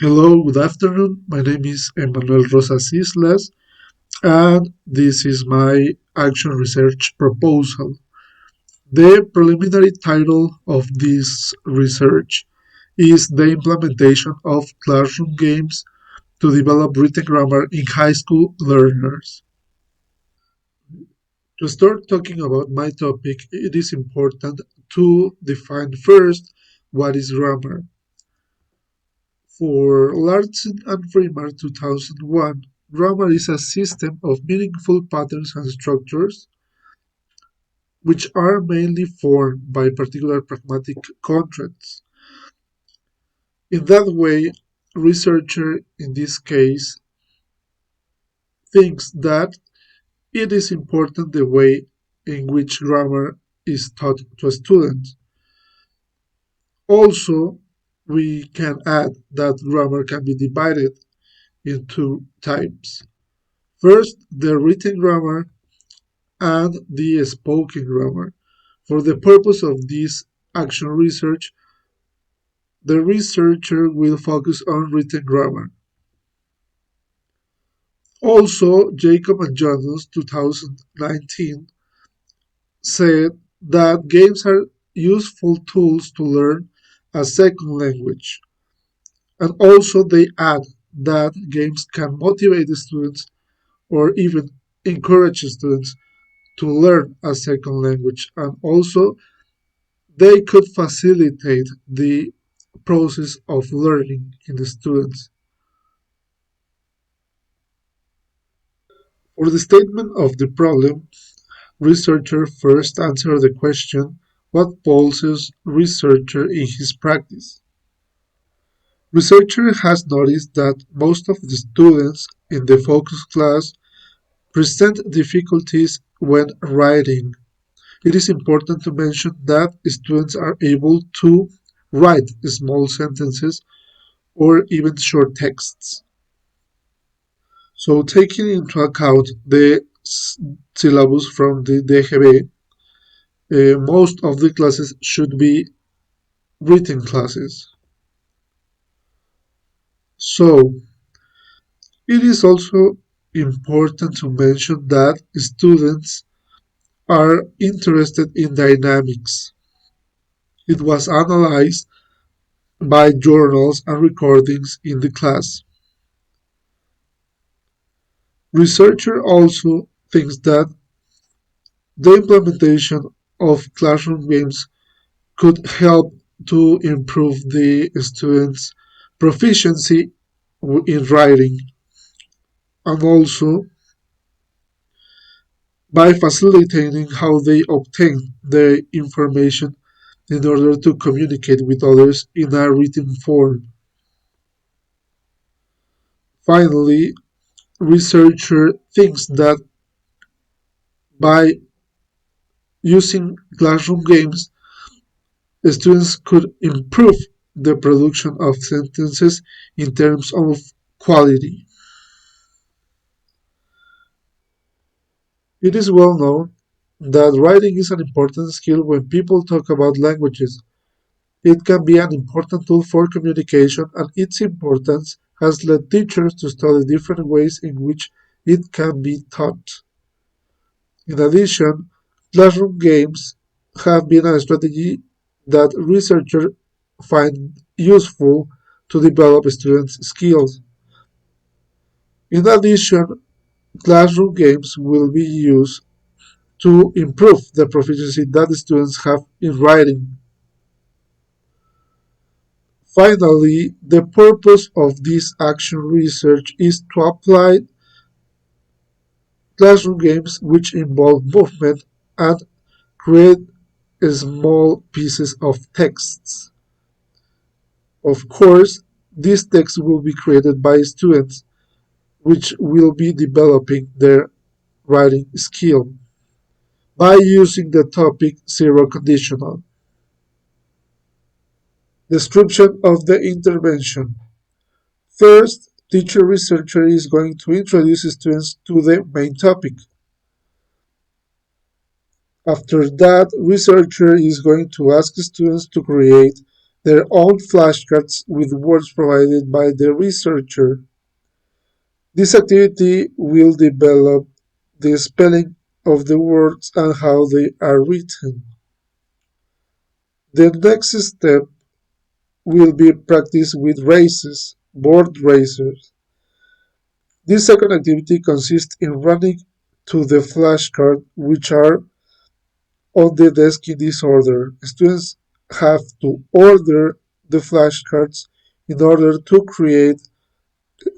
Hello, good afternoon. My name is Emanuel Rosas Islas, and this is my action research proposal. The preliminary title of this research is The Implementation of Classroom Games to Develop Written Grammar in High School Learners. To start talking about my topic, it is important to define first what is grammar. For Larson and Freeman 2001, grammar is a system of meaningful patterns and structures which are mainly formed by particular pragmatic contracts. In that way, researcher in this case thinks that it is important the way in which grammar is taught to a student. Also, we can add that grammar can be divided into types. First, the written grammar and the spoken grammar. For the purpose of this action research, the researcher will focus on written grammar. Also, Jacob and Jonas 2019 said that games are useful tools to learn a second language. And also they add that games can motivate the students or even encourage students to learn a second language, and also they could facilitate the process of learning in the students. For the statement of the problem, researcher first answer the question, what pulses researcher in his practice? Researcher has noticed that most of the students in the focus class present difficulties when writing. It is important to mention that students are able to write small sentences or even short texts. So, taking into account the syllabus from the DGB, most of the classes should be written classes. So, it is also important to mention that students are interested in dynamics. It was analyzed by journals and recordings in the class. Researcher also thinks that the implementation of classroom games could help to improve the students' proficiency in writing, and also by facilitating how they obtain the information in order to communicate with others in a written form. Finally, researcher thinks that by using classroom games, students could improve the production of sentences in terms of quality. It is well known that writing is an important skill when people talk about languages. It can be an important tool for communication, and its importance has led teachers to study different ways in which it can be taught. In addition, classroom games have been a strategy that researchers find useful to develop students' skills. In addition, classroom games will be used to improve the proficiency that students have in writing. Finally, the purpose of this action research is to apply classroom games which involve movement and create small pieces of texts. Of course, these texts will be created by students which will be developing their writing skill by using the topic zero conditional. Description of the intervention. First, teacher researcher is going to introduce students to the main topic. After that, researcher is going to ask students to create their own flashcards with words provided by the researcher. This activity will develop the spelling of the words and how they are written. The next step will be practice with races, board races. This second activity consists in running to the flashcards which are on the desk in this order. Students have to order the flashcards in order to create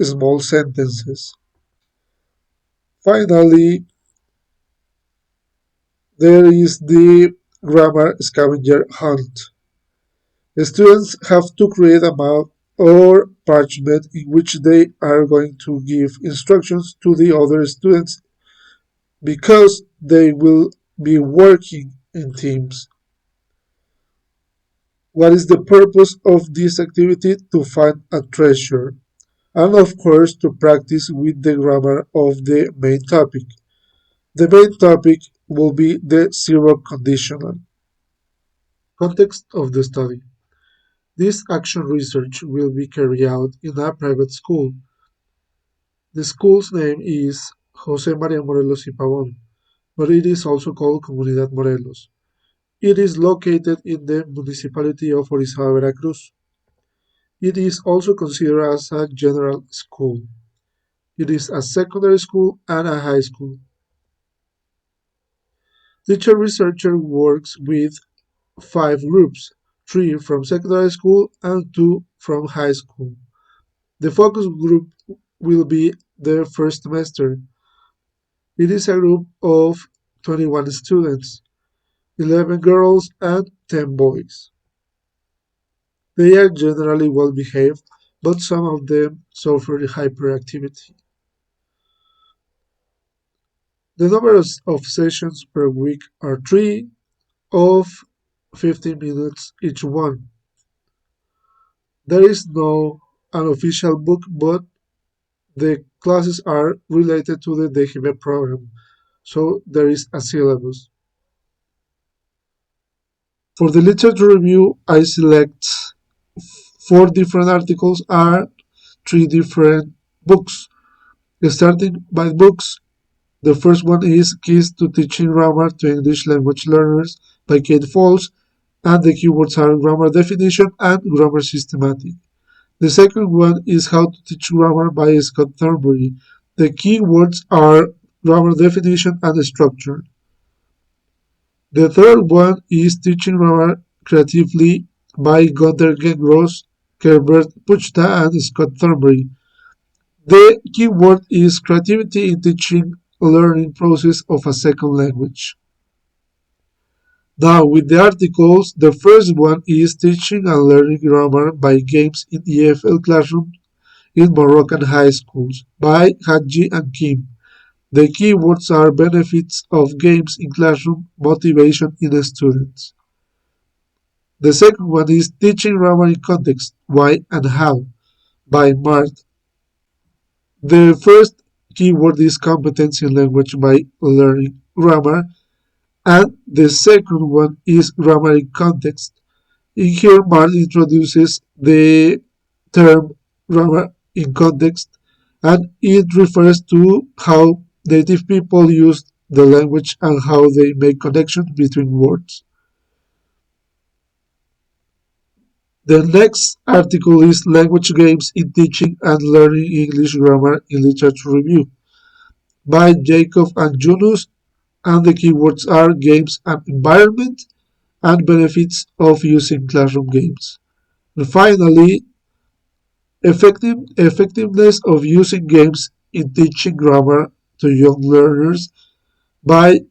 small sentences. Finally, there is the grammar scavenger hunt. The students have to create a map or parchment in which they are going to give instructions to the other students because they will be working in teams. What is the purpose of this activity? To find a treasure, and of course to practice with the grammar of the main topic. The main topic will be the zero conditional. Context of the study. This action research will be carried out in a private school. The school's name is José María Morelos y Pavón, but it is also called Comunidad Morelos. It is located in the municipality of Orizaba, Veracruz. It is also considered as a general school. It is a secondary school and a high school. Teacher researcher works with five groups, three from secondary school and two from high school. The focus group will be the first semester. It is a group of 21 students, 11 girls and 10 boys. They are generally well behaved, but some of them suffer hyperactivity. The number of sessions per week are three of 15 minutes each one. There is no unofficial book, but the classes are related to the DGB program, so there is a syllabus. For the literature review, I select four different articles and three different books. Starting by books, the first one is Keys to Teaching Grammar to English Language Learners by Kate Falls, and the keywords are grammar definition and grammar systematic. The second one is How to Teach Grammar by Scott Thornbury. The keywords are grammar definition and structure. The third one is Teaching Grammar Creatively by Gunther Gengross, Herbert Puchta, and Scott Thornbury. The keyword is creativity in teaching learning process of a second language. Now, with the articles, the first one is Teaching and Learning Grammar by Games in EFL Classroom in Moroccan High Schools by Hadji and Kim. The keywords are benefits of games in classroom, motivation in the students. The second one is Teaching Grammar in Context, Why and How by Mart. The first keyword is Competency in Language by Learning Grammar, and the second one is Grammar in Context. In here, Mart introduces the term grammar in context, and it refers to how native people use the language and how they make connections between words. The next article is Language Games in Teaching and Learning English Grammar in Literature Review by Jacob and Yunus, and the keywords are games and environment and benefits of using classroom games. And finally, effectiveness of using games in teaching grammar to young learners by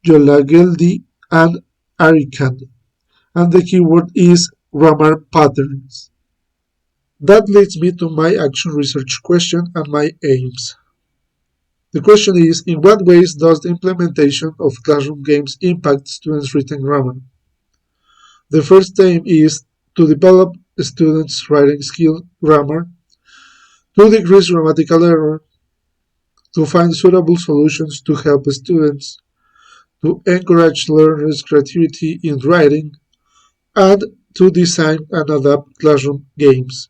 Jolageldi and Arikan. And the keyword is grammar patterns. That leads me to my action research question and my aims. The question is, in what ways does the implementation of classroom games impact students' written grammar? The first aim is to develop students' writing skill grammar, to decrease grammatical error, to find suitable solutions to help students, to encourage learners' creativity in writing, and to design and adapt classroom games.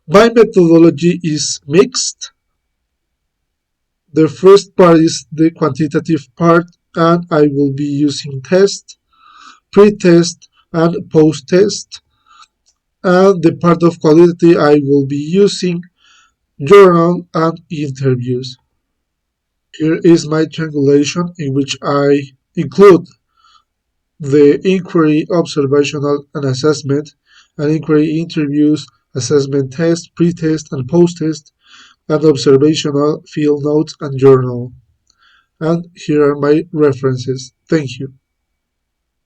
My methodology is mixed. The first part is the quantitative part, and I will be using test, pre-test, and post-test. And the part of quality I will be using journal and interviews. Here is my triangulation in which I include the inquiry, observational, and assessment, and inquiry interviews, assessment test, pre-test, and post-test, and observational, field notes, and journal. And here are my references. Thank you.